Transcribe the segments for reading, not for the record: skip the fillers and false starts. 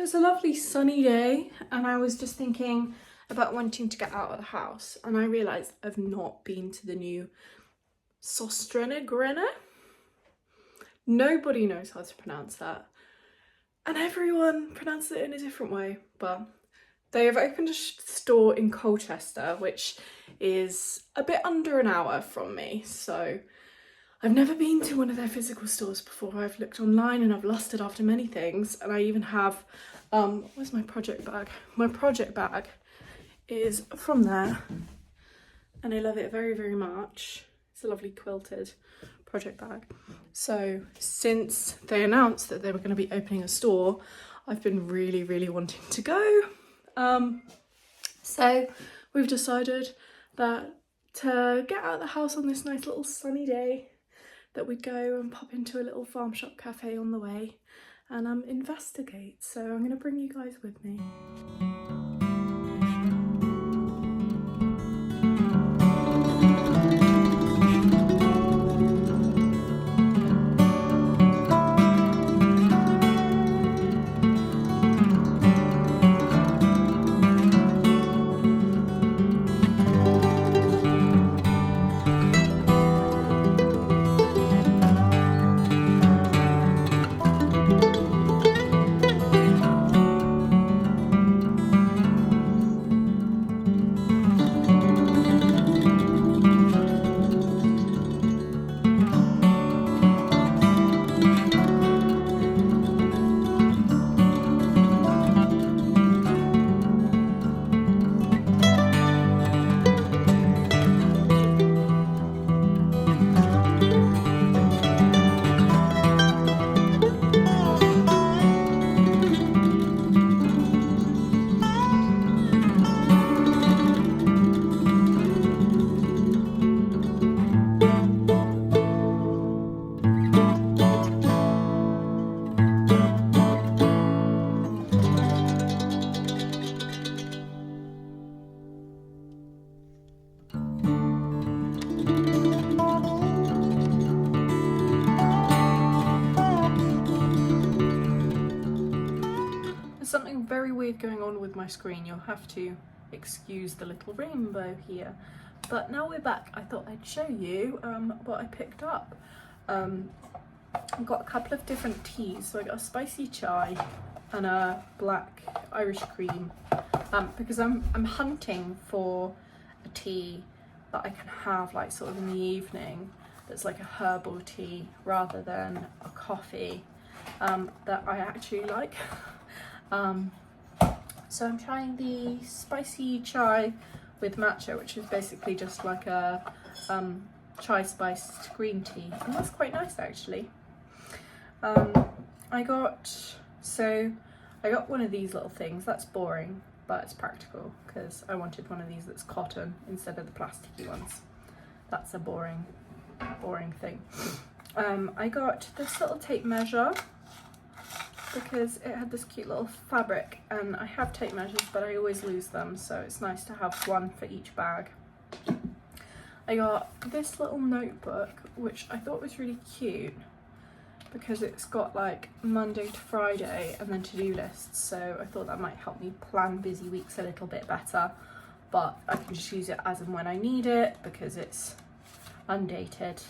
It's a lovely sunny day and I was just thinking about wanting to get out of the house, and I realised I've not been to the new Grena. Nobody knows how to pronounce that and everyone pronounces it in a different way, but they have opened a store in Colchester, which is a bit under an hour from me, so I've never been to one of their physical stores before. I've looked online and I've lusted after many things, and I even have, where's my project bag? My project bag is from there and I love it very, very much. It's a lovely quilted project bag. So since they announced that they were going to be opening a store, I've been really, really wanting to go. So we've decided that to get out of the house on this nice little sunny day, that we'd go and pop into a little farm shop cafe on the way and investigate. So I'm going to bring you guys with me. Something very weird going on with my screen. You'll have to excuse the little rainbow here. But now we're back, I thought I'd show you what I picked up. I've got a couple of different teas. So I got a spicy chai and a black Irish cream, because I'm hunting for a tea that I can have like sort of in the evening that's like a herbal tea rather than a coffee that I actually like. So I'm trying the spicy chai with matcha, which is basically just like a chai spiced green tea, and that's quite nice actually. I got one of these little things. That's boring, but it's practical because I wanted one of these that's cotton instead of the plasticky ones. That's a boring thing. I got this little tape measure because it had this cute little fabric, and I have tape measures but I always lose them, so it's nice to have one for each bag. I got this little notebook which I thought was really cute because it's got like Monday to Friday and then to-do lists, so I thought that might help me plan busy weeks a little bit better, but I can just use it as and when I need it because it's undated.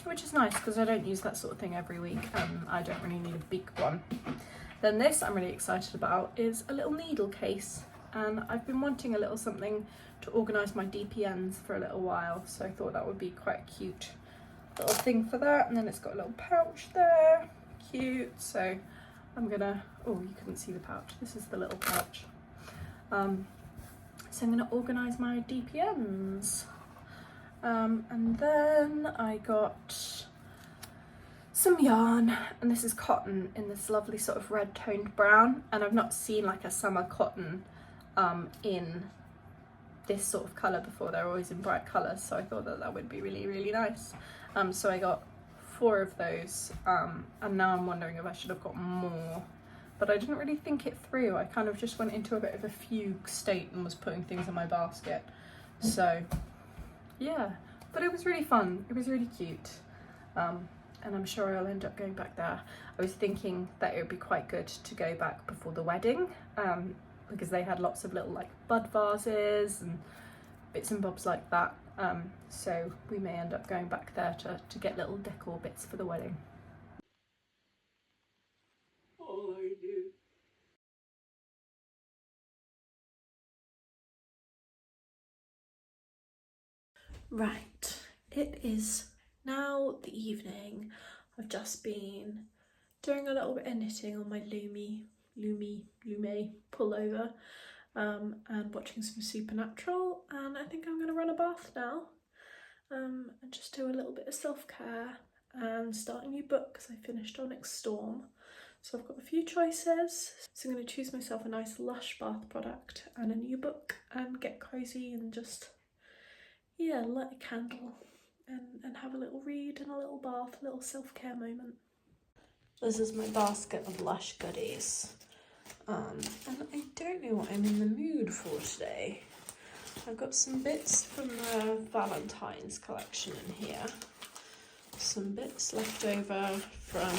Which is nice because I don't use that sort of thing every week and I don't really need a big one. Then this I'm really excited about is a little needle case, and I've been wanting a little something to organise my DPNs for a little while, so I thought that would be quite a cute little thing for that. And then it's got a little pouch there, cute. So I'm gonna, oh, you couldn't see the pouch, this is the little pouch. So I'm gonna organise my DPNs. And then I got some yarn, and this is cotton in this lovely sort of red toned brown, and I've not seen like a summer cotton in this sort of colour before. They're always in bright colours, so I thought that that would be really, really nice. So I got 4 of those, and now I'm wondering if I should have got more, but I didn't really think it through. I kind of just went into a bit of a fugue state and was putting things in my basket. So yeah, but it was really fun. It was really cute. and I'm sure I'll end up going back there. I was thinking that it would be quite good to go back before the wedding, because they had lots of little like bud vases and bits and bobs like that. So we may end up going back there to get little decor bits for the wedding. Oh, I do. Right, it is now the evening. I've just been doing a little bit of knitting on my Lume pullover, and watching some Supernatural, and I think I'm going to run a bath now, and just do a little bit of self-care and start a new book because I finished Onyx Storm. So I've got a few choices, so I'm going to choose myself a nice Lush bath product and a new book and get cozy and just, yeah, light a candle and have a little read and a little bath, a little self-care moment. This is my basket of Lush goodies, and I don't know what I'm in the mood for today. I've got some bits from the Valentine's collection in here, some bits left over from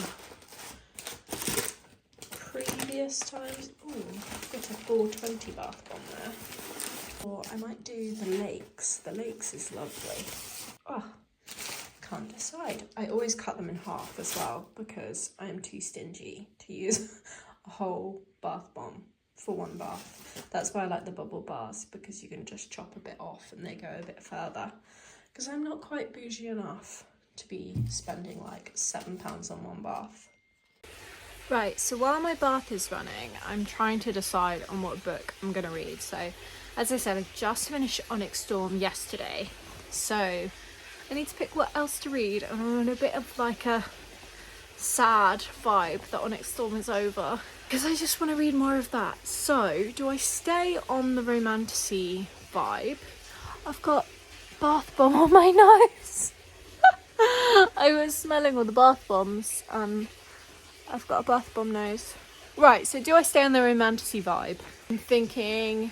previous times. Ooh, I've got a 420 bath bomb there. Or I might do the Lakes. The Lakes is lovely. Oh, can't decide. I always cut them in half as well because I am too stingy to use a whole bath bomb for one bath. That's why I like the bubble baths, because you can just chop a bit off and they go a bit further, because I'm not quite bougie enough to be spending like £7 on one bath. Right, so while my bath is running, I'm trying to decide on what book I'm going to read. So, as I said, I just finished Onyx Storm yesterday, so I need to pick what else to read, and I'm in a bit of like a sad vibe that Onyx Storm is over, because I just want to read more of that. So, do I stay on the romantasy vibe? I've got bath bomb on my nose. I was smelling all the bath bombs and I've got a bath bomb nose. Right, so do I stay on the romantasy vibe? I'm thinking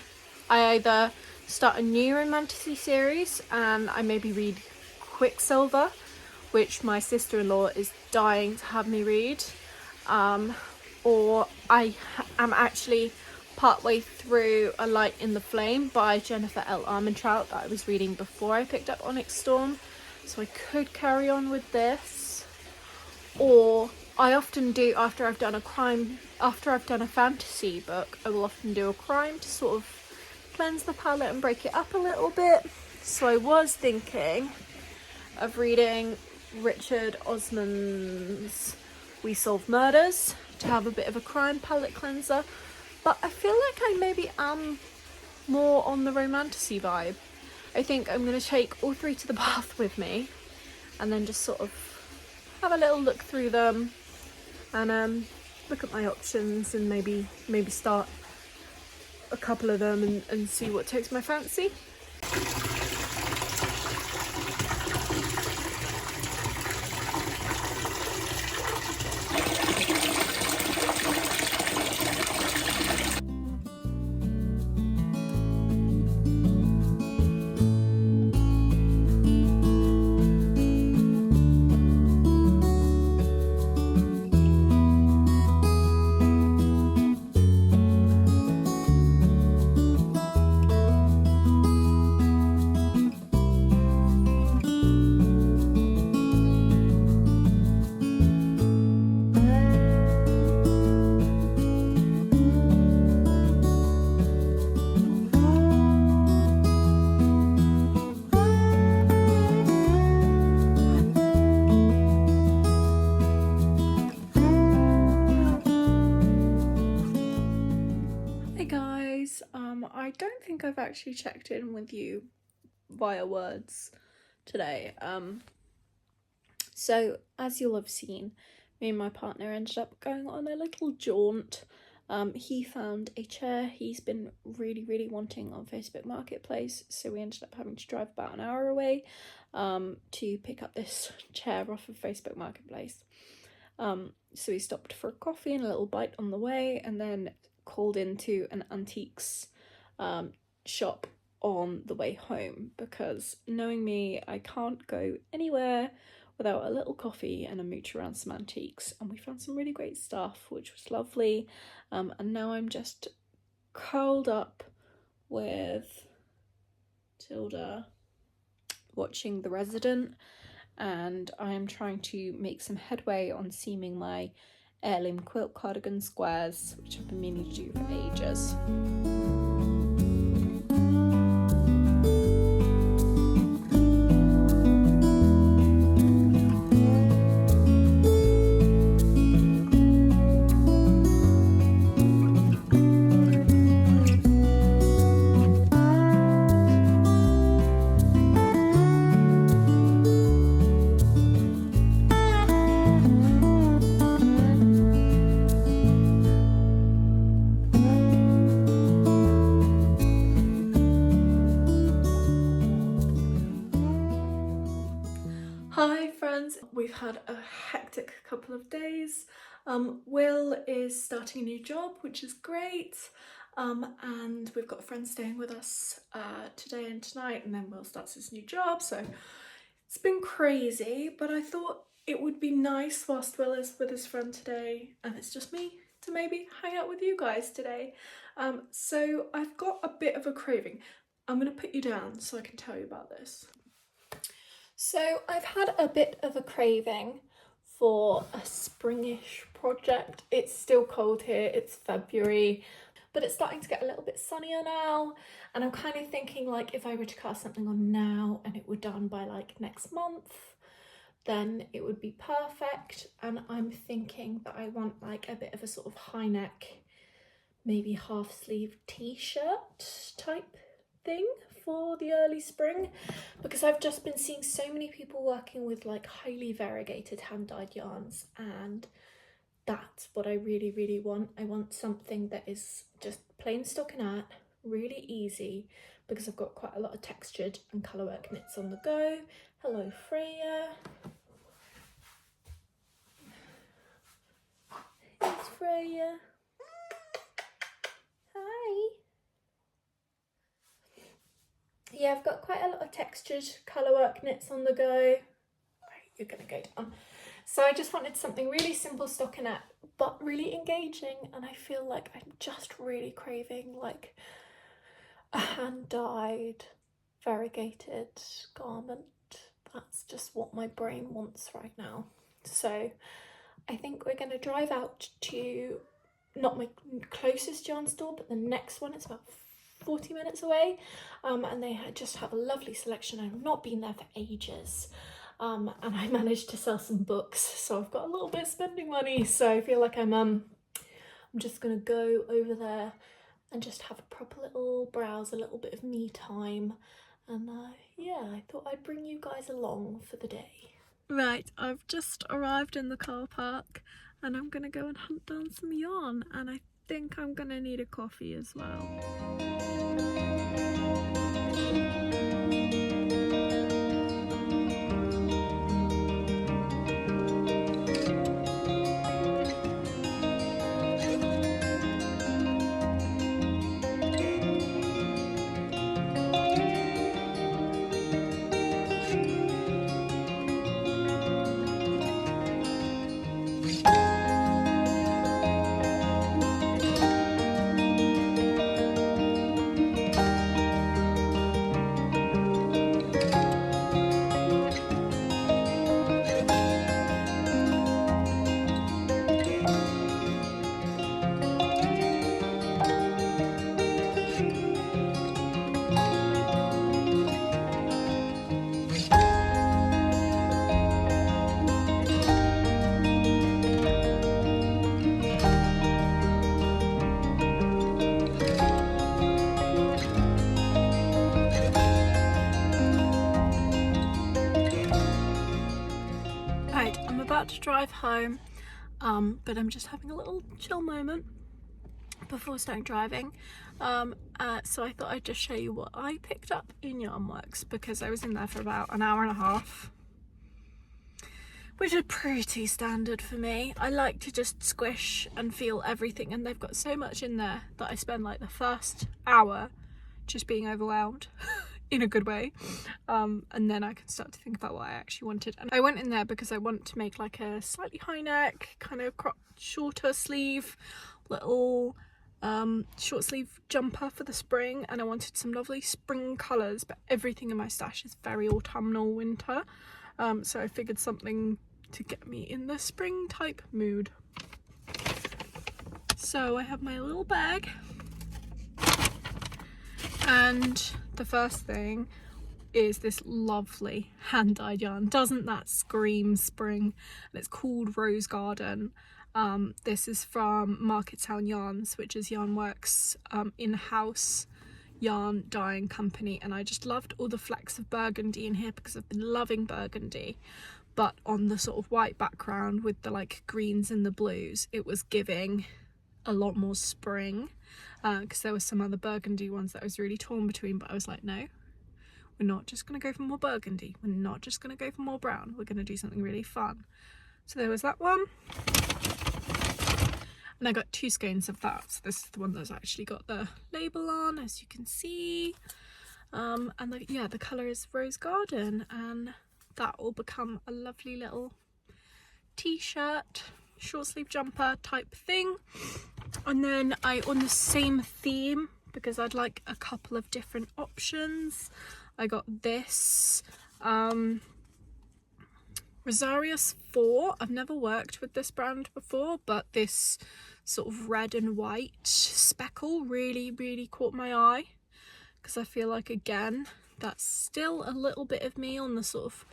I either start a new romantasy series and I maybe read Quicksilver, which my sister-in-law is dying to have me read, or I am actually partway through A Light in the Flame by Jennifer L. Armentrout that I was reading before I picked up Onyx Storm, so I could carry on with this. Or I often do, after I've done a fantasy book, I will often do a crime to sort of cleanse the palette and break it up a little bit. So I was thinking of reading Richard Osman's We Solve Murders to have a bit of a crime palette cleanser, but I feel like I maybe am more on the romantasy vibe. I think I'm going to take all three to the bath with me and then just sort of have a little look through them and look at my options and maybe start a couple of them and see what takes my fancy. I don't think I've actually checked in with you via words today. So as you'll have seen, me and my partner ended up going on a little jaunt. He found a chair he's been really wanting on Facebook Marketplace, so we ended up having to drive about an hour away to pick up this chair off of Facebook Marketplace. So we stopped for a coffee and a little bite on the way, and then called into an antiques shop on the way home, because knowing me, I can't go anywhere without a little coffee and a mooch around some antiques, and we found some really great stuff, which was lovely. And now I'm just curled up with Tilda watching The Resident, and I am trying to make some headway on seaming my heirloom quilt cardigan squares, which I've been meaning to do for ages. Hi friends, we've had a hectic couple of days. Will is starting a new job, which is great, and we've got a friend staying with us today and tonight, and then Will starts his new job, so it's been crazy, but I thought it would be nice whilst Will is with his friend today and it's just me to maybe hang out with you guys today. So I've got a bit of a craving. I'm going to put you down so I can tell you about this. So I've had a bit of a craving for a springish project. It's still cold here, it's February, but it's starting to get a little bit sunnier now, and I'm kind of thinking like if I were to cast something on now and it were done by like next month, then it would be perfect. And I'm thinking that I want like a bit of a sort of high neck, maybe half sleeve t-shirt type thing for the early spring, because I've just been seeing so many people working with like highly variegated hand-dyed yarns, and that's what I really want. I want something that is just plain stockinette, really easy, because I've got quite a lot of textured and colourwork knits on the go. Hello Freya. It's Freya. Hi. Yeah, I've got quite a lot of textured colourwork knits on the go. Right, you're gonna go down. So I just wanted something really simple stockinette, but really engaging, and I feel like I'm just really craving like a hand-dyed, variegated garment. That's just what my brain wants right now. So I think we're gonna drive out to, not my closest yarn store, but the next one. It's about 40 minutes away, and they just have a lovely selection. I've not been there for ages, and I managed to sell some books, so I've got a little bit of spending money, so I feel like I'm just gonna go over there and just have a proper little browse, a little bit of me time, and yeah, I thought I'd bring you guys along for the day. Right, I've just arrived in the car park and I'm gonna go and hunt down some yarn, and I think I'm gonna need a coffee as well. About to drive home, but I'm just having a little chill moment before starting driving, so I thought I'd just show you what I picked up in Yarnworks, because I was in there for about an hour and a half, which is pretty standard for me. I like to just squish and feel everything, and they've got so much in there that I spend like the first hour just being overwhelmed in a good way, and then I can start to think about what I actually wanted. And I went in there because I want to make like a slightly high neck, kind of cropped shorter sleeve, little short sleeve jumper for the spring, and I wanted some lovely spring colours, but everything in my stash is very autumnal winter, so I figured something to get me in the spring type mood. So I have my little bag, and the first thing is this lovely hand-dyed yarn. Doesn't that scream spring? And it's called Rose Garden. This is from Market Town Yarns, which is Yarnworks' in-house yarn dyeing company, and I just loved all the flecks of burgundy in here because I've been loving burgundy, but on the sort of white background with the like greens and the blues, it was giving a lot more spring, because there were some other burgundy ones that I was really torn between, but I was like, no, we're not just going to go for more burgundy, we're not just going to go for more brown, we're going to do something really fun. So there was that one, and I got 2 skeins of that. So this is the one that's actually got the label on, as you can see, and the colour is Rose Garden, and that will become a lovely little t-shirt, short sleeve jumper type thing. And then on the same theme, because I'd like a couple of different options, I got this Rosarius 4. I've never worked with this brand before, but this sort of red and white speckle really caught my eye, because I feel like, again, that's still a little bit of me on the sort of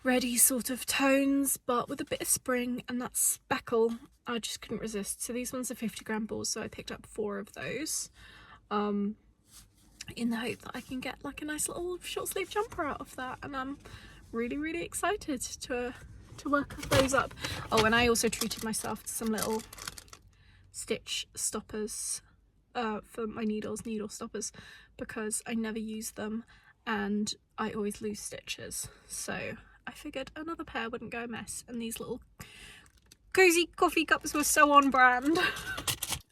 reddy sort of tones, but with a bit of spring, and that speckle I just couldn't resist. So these ones are 50-gram balls, so I picked up 4 of those, in the hope that I can get like a nice little short sleeve jumper out of that, and I'm really excited to work those up. Oh, and I also treated myself to some little stitch stoppers for my needle stoppers, because I never use them and I always lose stitches, so I figured another pair wouldn't go amiss, and these little cozy coffee cups were so on brand.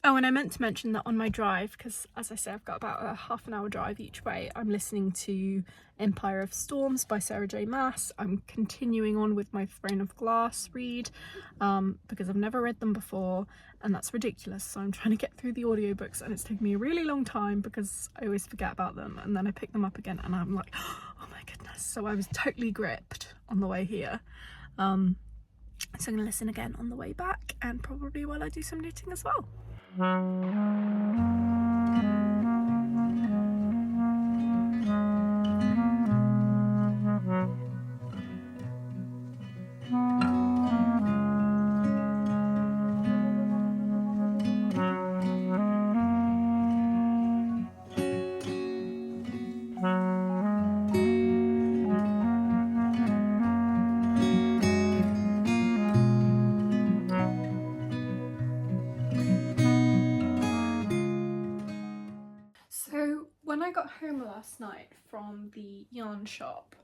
Oh, and I meant to mention that on my drive, because as I say, I've got about a half-an-hour drive each way, I'm listening to Empire of Storms by Sarah J Maas. I'm continuing on with my Throne of Glass read, because I've never read them before, and that's ridiculous, so I'm trying to get through the audiobooks, and it's taken me a really long time because I always forget about them, and then I pick them up again and I'm like, oh my goodness. So I was totally gripped on the way here. So I'm going to listen again on the way back, and probably while I do some knitting as well. When I got home last night from the yarn shop,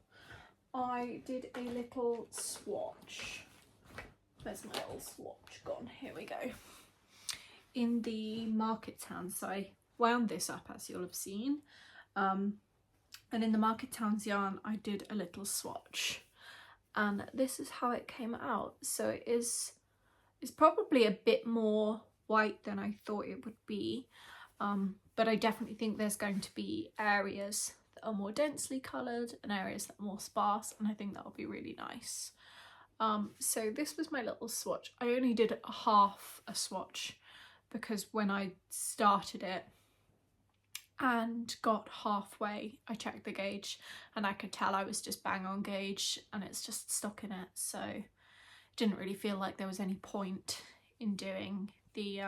I did a little swatch. Where's my little swatch gone? Here we go. In the Market Town, so I wound this up, as you'll have seen. And in the Market Town's yarn, I did a little swatch. And this is how it came out. So it's probably a bit more white than I thought it would be. But I definitely think there's going to be areas that are more densely coloured and areas that are more sparse, and I think that'll be really nice. So this was my little swatch. I only did half a swatch because when I started it and got halfway, I checked the gauge and I could tell I was just bang on gauge, and it's just stuck in it, so it didn't really feel like there was any point in doing the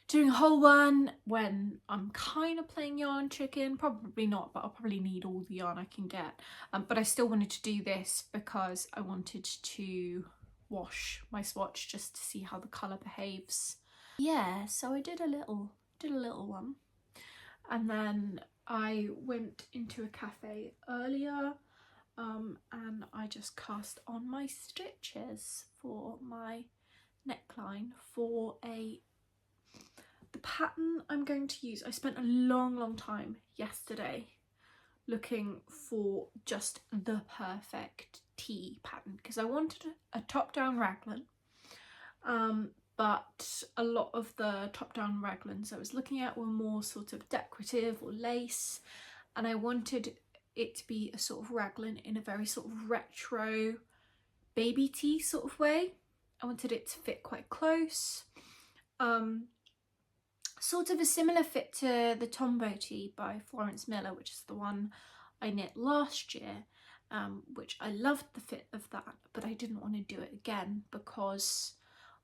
doing a whole one when I'm kind of playing yarn chicken. Probably not, but I'll probably need all the yarn I can get. But I still wanted to do this because I wanted to wash my swatch just to see how the colour behaves. Yeah, so I did a little one, and then I went into a cafe earlier, and I just cast on my stitches for my neckline for the pattern I'm going to use, I spent a long time yesterday looking for just the perfect tee pattern, because I wanted a top-down raglan, but a lot of the top-down raglans I was looking at were more sort of decorative or lace, and I wanted it to be a sort of raglan in a very sort of retro baby tee sort of way. I wanted it to fit quite close, sort of a similar fit to the Tombow tee by Florence Miller, which is the one I knit last year, which I loved the fit of that, but I didn't want to do it again because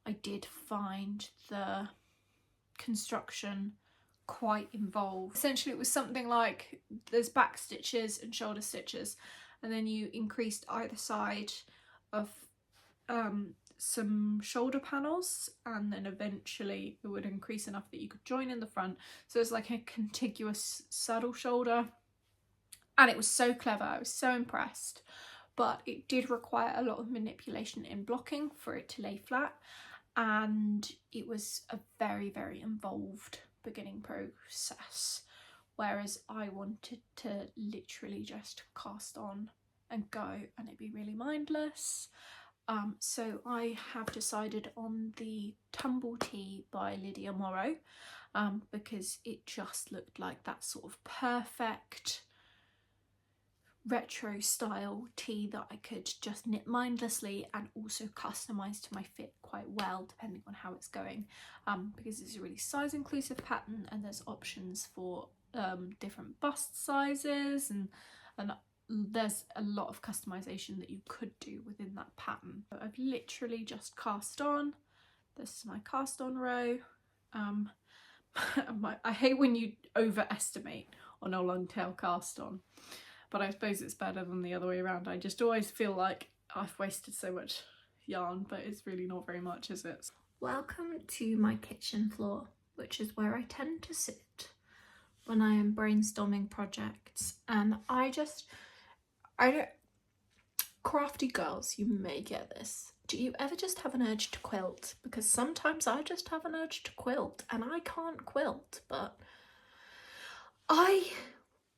I did find the construction quite involved. Essentially it was something like there's back stitches and shoulder stitches, and then you increased either side of some shoulder panels, and then eventually it would increase enough that you could join in the front, so it's like a contiguous saddle shoulder, and it was so clever. I was so impressed, but it did require a lot of manipulation in blocking for it to lay flat, and it was a very involved beginning process, whereas I wanted to literally just cast on and go and it'd be really mindless. So I have decided on the Tumble Tee by Lydia Morrow, because it just looked like that sort of perfect retro style tee that I could just knit mindlessly and also customise to my fit quite well depending on how it's going, because it's a really size inclusive pattern and there's options for different bust sizes, and there's a lot of customization that you could do within that pattern. So I've literally just cast on. This is my cast on row. I hate when you overestimate on a long tail cast on, but I suppose it's better than the other way around. I just always feel like I've wasted so much yarn, but it's really not very much, is it? Welcome to my kitchen floor, which is where I tend to sit when I am brainstorming projects, and I don't, crafty girls, you may get this. Do you ever just have an urge to quilt? Because sometimes I just have an urge to quilt, and I can't quilt, but I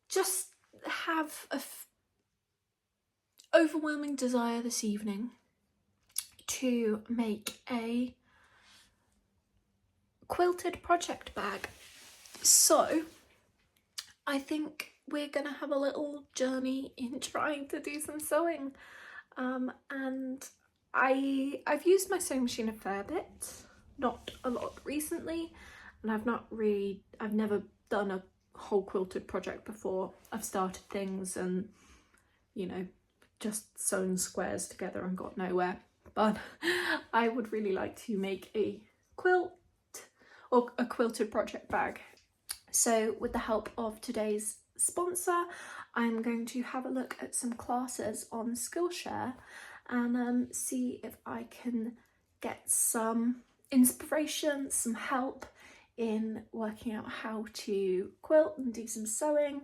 just have a overwhelming desire this evening to make a quilted project bag. So I think we're gonna have a little journey in trying to do some sewing, and I've used my sewing machine a fair bit, not a lot recently, and I've never done a whole quilted project before. I've started things and, you know, just sewn squares together and got nowhere, but I would really like to make a quilt or a quilted project bag. So with the help of today's sponsor, I'm going to have a look at some classes on Skillshare and see if I can get some inspiration, some help in working out how to quilt and do some sewing.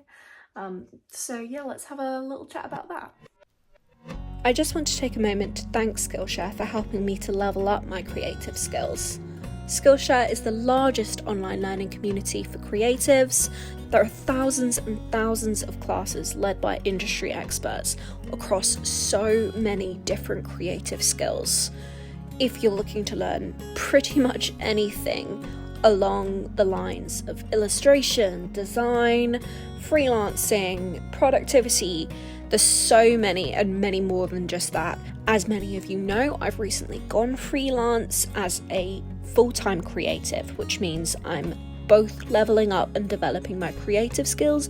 So yeah, let's have a little chat about that. I just want to take a moment to thank Skillshare for helping me to level up my creative skills. Skillshare is the largest online learning community for creatives. There are thousands and thousands of classes led by industry experts across so many different creative skills. If you're looking to learn pretty much anything along the lines of illustration, design, freelancing, productivity, there's so many and many more than just that. As many of you know, I've recently gone freelance as a full-time creative, which means I'm both leveling up and developing my creative skills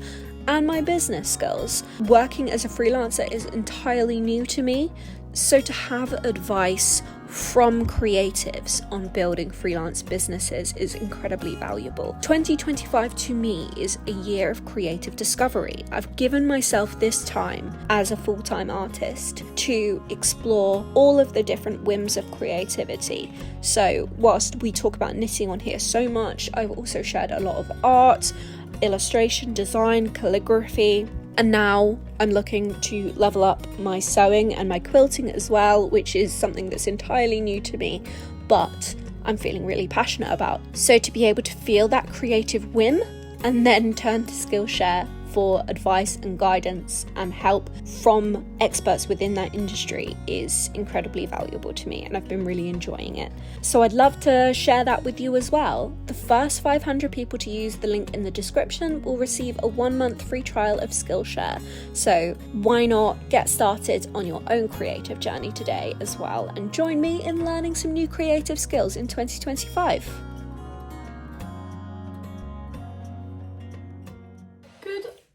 and my business skills. Working as a freelancer is entirely new to me, so to have advice from creatives on building freelance businesses is incredibly valuable. 2025 to me is a year of creative discovery. I've given myself this time as a full-time artist to explore all of the different whims of creativity. So whilst we talk about knitting on here so much, I've also shared a lot of art, illustration, design, calligraphy, and now I'm looking to level up my sewing and my quilting as well, which is something that's entirely new to me, but I'm feeling really passionate about. So to be able to feel that creative whim and then turn to Skillshare for advice and guidance and help from experts within that industry is incredibly valuable to me, and I've been really enjoying it. So I'd love to share that with you as well. The first 500 people to use the link in the description will receive a 1-month free trial of Skillshare. So why not get started on your own creative journey today as well, and join me in learning some new creative skills in 2025.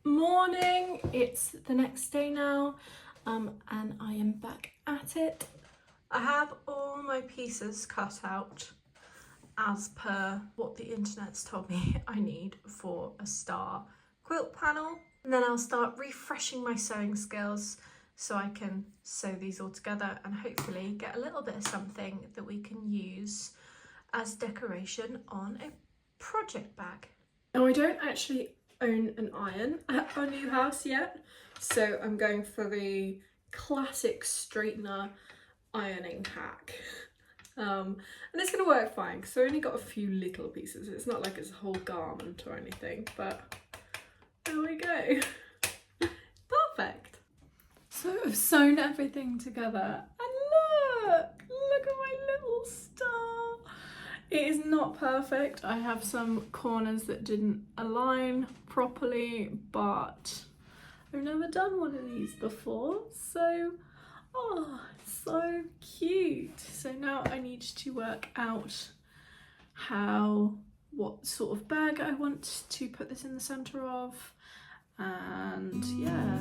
Morning, it's the next day now, and I am back at it. I have all my pieces cut out as per what the internet's told me I need for a star quilt panel, and then I'll start refreshing my sewing skills so I can sew these all together and hopefully get a little bit of something that we can use as decoration on a project bag. Now, I don't actually own an iron at our new house yet, so I'm going for the classic straightener ironing hack, and it's gonna work fine because I only got a few little pieces. It's not like it's a whole garment or anything, but there we go. Perfect. So I've sewn everything together, and look at my little star. It is not perfect. I have some corners that didn't align properly, but I've never done one of these before, so oh, it's so cute. So now I need to work out what sort of bag I want to put this in the center of, and yeah.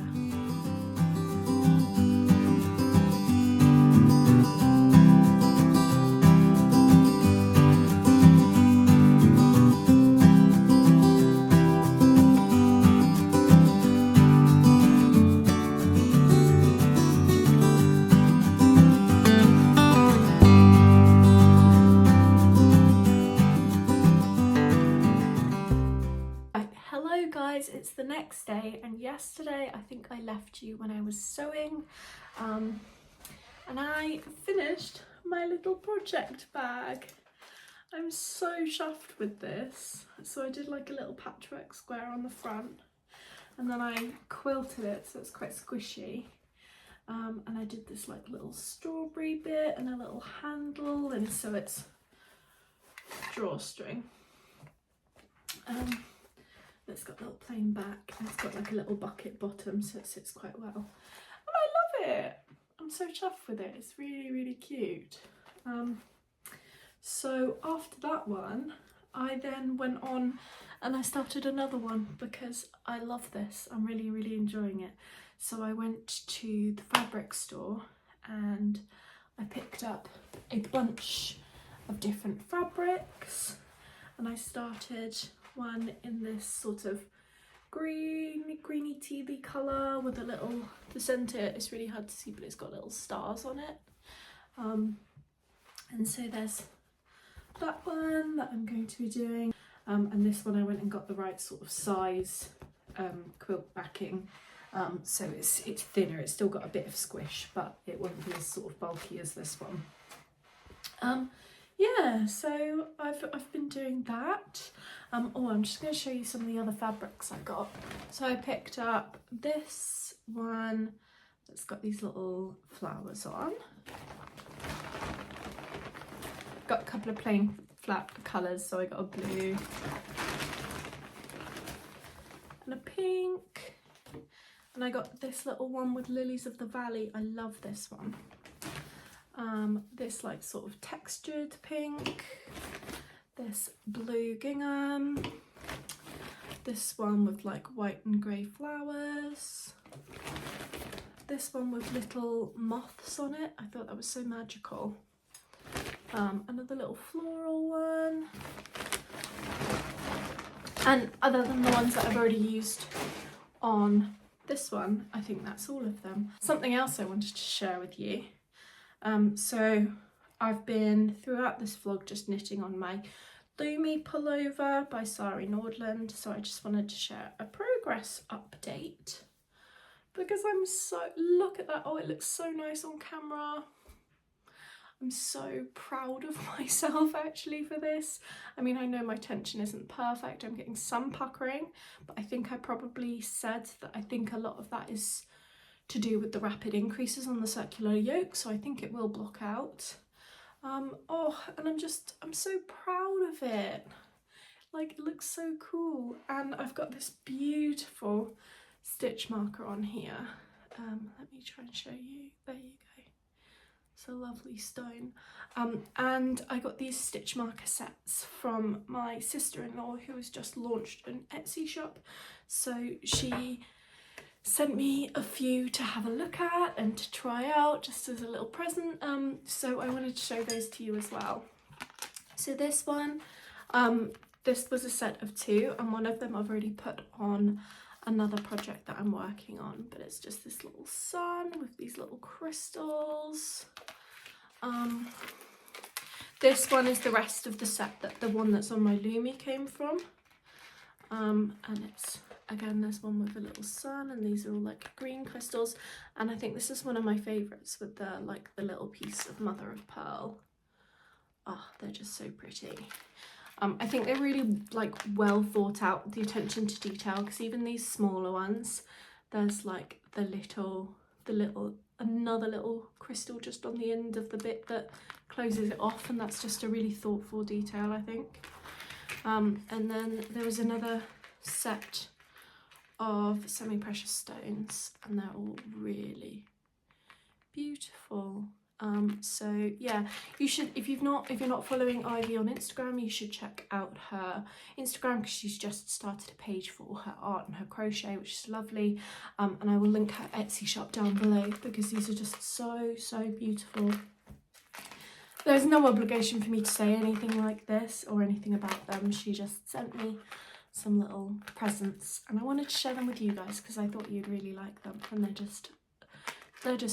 It's the next day, and yesterday I think I left you when I was sewing, and I finished my little project bag. I'm so chuffed with this. So I did like a little patchwork square on the front, and then I quilted it so it's quite squishy, and I did this like little strawberry bit and a little handle, and so it's drawstring. It's got a little plain back, and it's got like a little bucket bottom, so it sits quite well. And I love it. I'm so chuffed with it. It's really, really cute. So after that one, I then went on and I started another one because I love this. I'm really, really enjoying it. So I went to the fabric store and I picked up a bunch of different fabrics, and I started one in this sort of greeny tealy colour with a little, the centre, it's really hard to see, but it's got little stars on it, and so there's that one that I'm going to be doing, and this one I went and got the right sort of size quilt backing, so it's thinner, it's still got a bit of squish, but it won't be as sort of bulky as this one. Yeah, so I've been doing that. I'm just going to show you some of the other fabrics I got. So I picked up this one that's got these little flowers on. Got a couple of plain flat colours, so I got a blue and a pink, and I got this little one with lilies of the valley. I love this one. This like sort of textured pink, this blue gingham, this one with like white and grey flowers, this one with little moths on it. I thought that was so magical. Another little floral one, and other than the ones that I've already used on this one, I think that's all of them. Something else I wanted to share with you. So I've been throughout this vlog just knitting on my Loomy pullover by Sari Nordland, so I just wanted to share a progress update because I'm so, look at that, oh it looks so nice on camera. I'm so proud of myself actually for this. I mean, I know my tension isn't perfect, I'm getting some puckering, but I think I probably said that I think a lot of that is to do with the rapid increases on the circular yoke, so I think it will block out. Oh, and I'm so proud of it. Like, it looks so cool. And I've got this beautiful stitch marker on here. Let me try and show you. There you go. It's a lovely stone. And I got these stitch marker sets from my sister-in-law, who has just launched an Etsy shop. So she sent me a few to have a look at and to try out just as a little present. So I wanted to show those to you as well. So this one, this was a set of 2, and one of them I've already put on another project that I'm working on, but it's just this little sun with these little crystals. This one is the rest of the set that the one that's on my Lumi came from. And it's, again, this one with a little sun, and these are all like green crystals, and I think this is one of my favorites with the like the little piece of mother of pearl. Oh, they're just so pretty. I think they're really like well thought out, the attention to detail, because even these smaller ones, there's like another little crystal just on the end of the bit that closes it off, and that's just a really thoughtful detail, I think. And then there was another set of semi-precious stones, and they're all really beautiful. So yeah, you should, if you're not following Ivy on Instagram, you should check out her Instagram, because she's just started a page for all her art and her crochet, which is lovely. And I will link her Etsy shop down below, because these are just so beautiful. There's no obligation for me to say anything like this or anything about them. She just sent me some little presents, and I wanted to share them with you guys because I thought you'd really like them, and they're just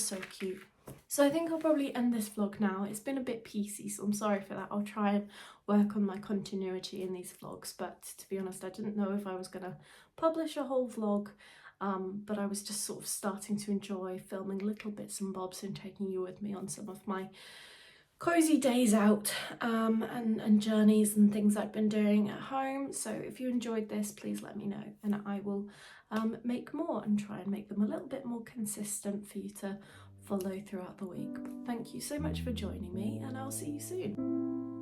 so cute. So I think I'll probably end this vlog now. It's been a bit piecey, so I'm sorry for that. I'll try and work on my continuity in these vlogs, but to be honest, I didn't know if I was gonna publish a whole vlog, but I was just sort of starting to enjoy filming little bits and bobs and taking you with me on some of my cozy days out and journeys and things I've been doing at home. So if you enjoyed this, please let me know, and I will make more and try and make them a little bit more consistent for you to follow throughout the week. Thank you so much for joining me, and I'll see you soon.